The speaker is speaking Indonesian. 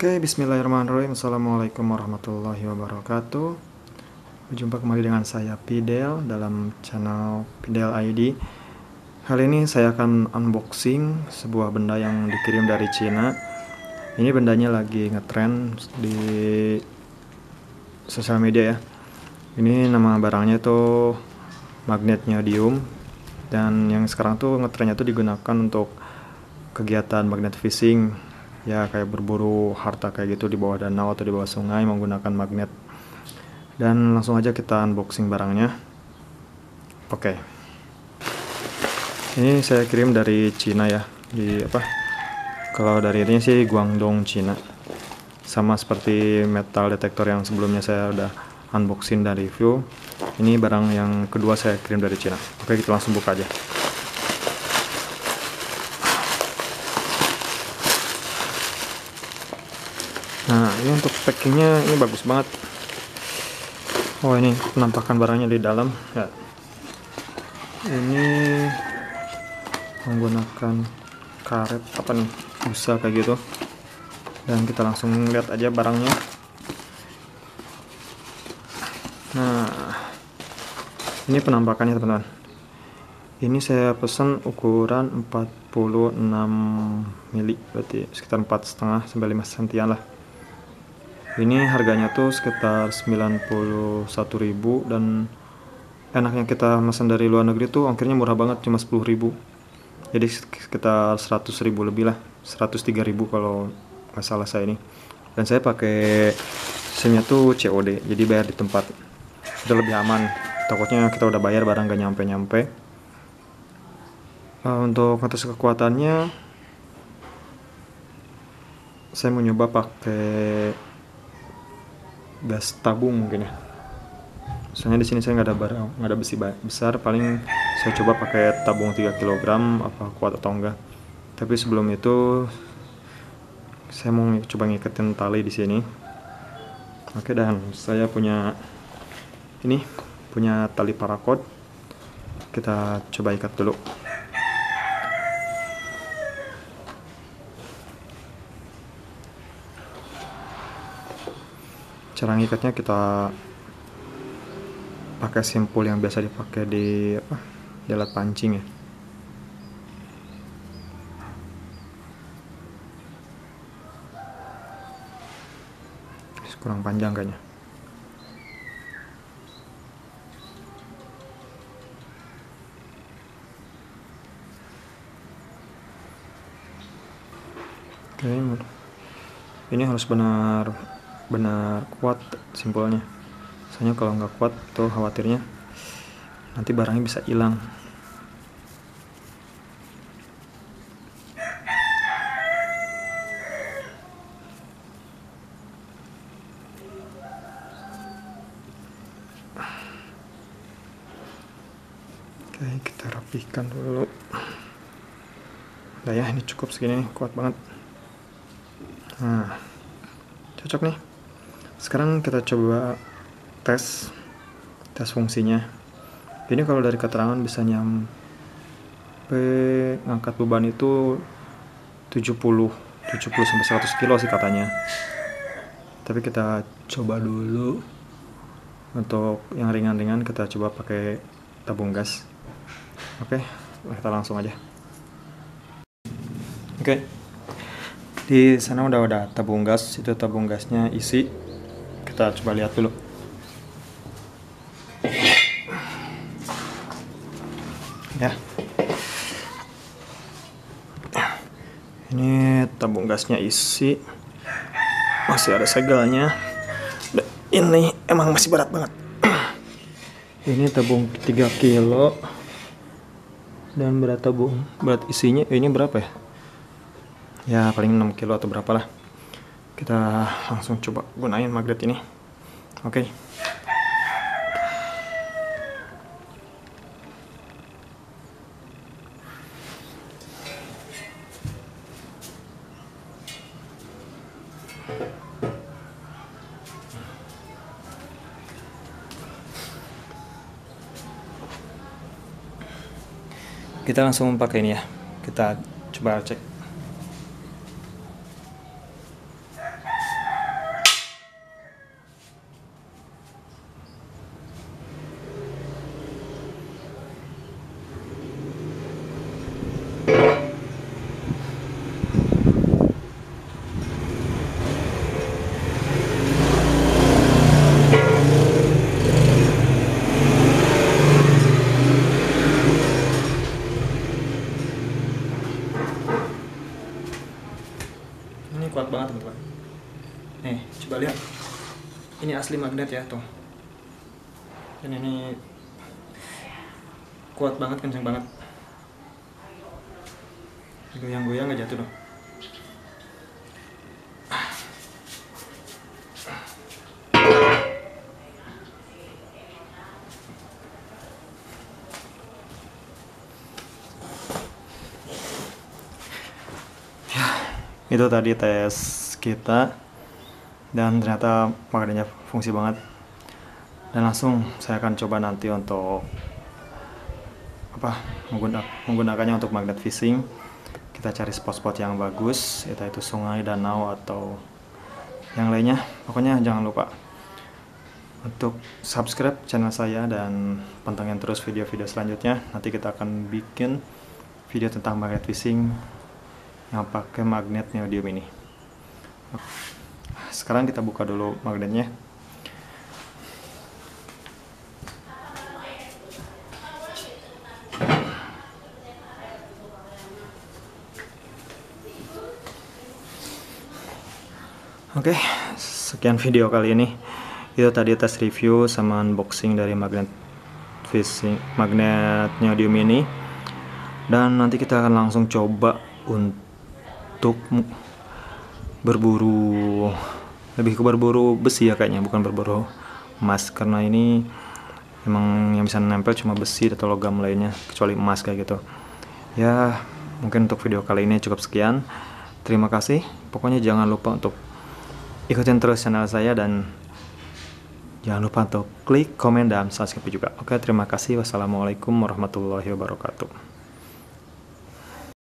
Oke, bismillahirrahmanirrahim. Assalamualaikum warahmatullahi wabarakatuh. Berjumpa kembali dengan saya Pidel dalam channel Pidel ID. Kali ini saya akan unboxing sebuah benda yang dikirim dari Cina. Ini bendanya lagi ngetrend di sosial media ya. Ini nama barangnya tuh magnet neodymium, dan yang sekarang tuh ngetrendnya tuh digunakan untuk kegiatan magnet fishing. Ya, kayak berburu harta kayak gitu di bawah danau atau di bawah sungai menggunakan magnet. Dan langsung aja kita unboxing barangnya. Oke. Ini saya kirim dari Cina ya. Kalau dari ini sih Guangdong, Cina. Sama seperti metal detektor yang sebelumnya saya udah unboxing dan review. Ini barang yang kedua saya kirim dari Cina. Oke, kita langsung buka aja. Nah, ini untuk packingnya ini bagus banget. Oh, ini penampakan barangnya di dalam ya. Ini menggunakan karet apa nih, busa kayak gitu. Dan kita langsung lihat aja barangnya. Nah, ini penampakannya teman-teman. Ini saya pesan ukuran 46 mili, berarti sekitar 4,5 sampai 5 sentian lah. Ini harganya tuh sekitar 91.000, dan enaknya kita pesan dari luar negeri tuh ongkirnya murah banget, cuma 10.000. Jadi sekitar 100.000 lebih lah, 103.000 kalau nggak salah saya ini. Dan saya pakai SIM-nya tuh COD, jadi bayar di tempat. Itu lebih aman. Takutnya kita udah bayar barang nggak nyampe-nyampe. Untuk atas kekuatannya, saya mau nyoba pakai gas tabung mungkin ya. Soalnya di sini saya nggak ada besi besar, paling saya coba pakai tabung 3 kg apa kuat atau enggak. Tapi sebelum itu saya mau coba ngiketin tali di sini. Oke, dan saya punya tali paracord. Kita coba ikat dulu. Cara ngikatnya kita pakai simpul yang biasa dipakai di alat pancing ya. Kurang panjang kayaknya. Oke, ini harus benar kuat simpulnya. Soalnya kalau nggak kuat tuh khawatirnya nanti barangnya bisa hilang. Oke, kita rapihkan dulu. Nah ya, ini cukup segini nih, kuat banget. Nah, cocok nih. Sekarang kita coba tes fungsinya. Ini kalau dari keterangan bisa nyampe ngangkat beban itu 70 sampai 100 kilo sih katanya. Tapi kita coba dulu. Untuk yang ringan-ringan kita coba pakai tabung gas. Oke, kita langsung aja. Oke. Di sana udah ada tabung gas, itu tabung gasnya isi. Kita coba lihat dulu. Ya. Ini tabung gasnya isi. Masih ada segelnya. Ini emang masih berat banget. Ini tabung 3 kilo. Dan berat isinya ini berapa ya? Ya paling 6 kilo atau berapa lah. Kita langsung coba gunain magnet ini. Oke. Kita langsung pakai ini ya. Kita coba cek. kuat banget teman-teman. Nih, coba lihat. Ini asli magnet ya tuh. Dan ini kuat banget, kencang banget. Goyang-goyang nggak jatuh dong. Itu tadi tes kita, dan ternyata magnetnya fungsi banget. Dan langsung saya akan coba nanti untuk menggunakannya untuk magnet fishing. Kita cari spot-spot yang bagus, entah itu sungai, danau, atau yang lainnya. Pokoknya jangan lupa untuk subscribe channel saya dan pantengin terus video-video selanjutnya. Nanti kita akan bikin video tentang magnet fishing yang pakai magnet neodymium ini. Sekarang kita buka dulu magnetnya. Oke, sekian video kali ini. Itu tadi tes review sama unboxing dari magnet fishing, magnet neodymium ini. Dan nanti kita akan langsung coba untuk berburu, lebih ke berburu besi ya kayaknya, bukan berburu emas, karena ini emang yang bisa nempel cuma besi atau logam lainnya, kecuali emas kayak gitu ya. Mungkin untuk video kali ini cukup sekian. Terima kasih. Pokoknya jangan lupa untuk ikutin terus channel saya, dan jangan lupa untuk klik, komen, dan subscribe juga. Oke, terima kasih. Wassalamualaikum warahmatullahi wabarakatuh.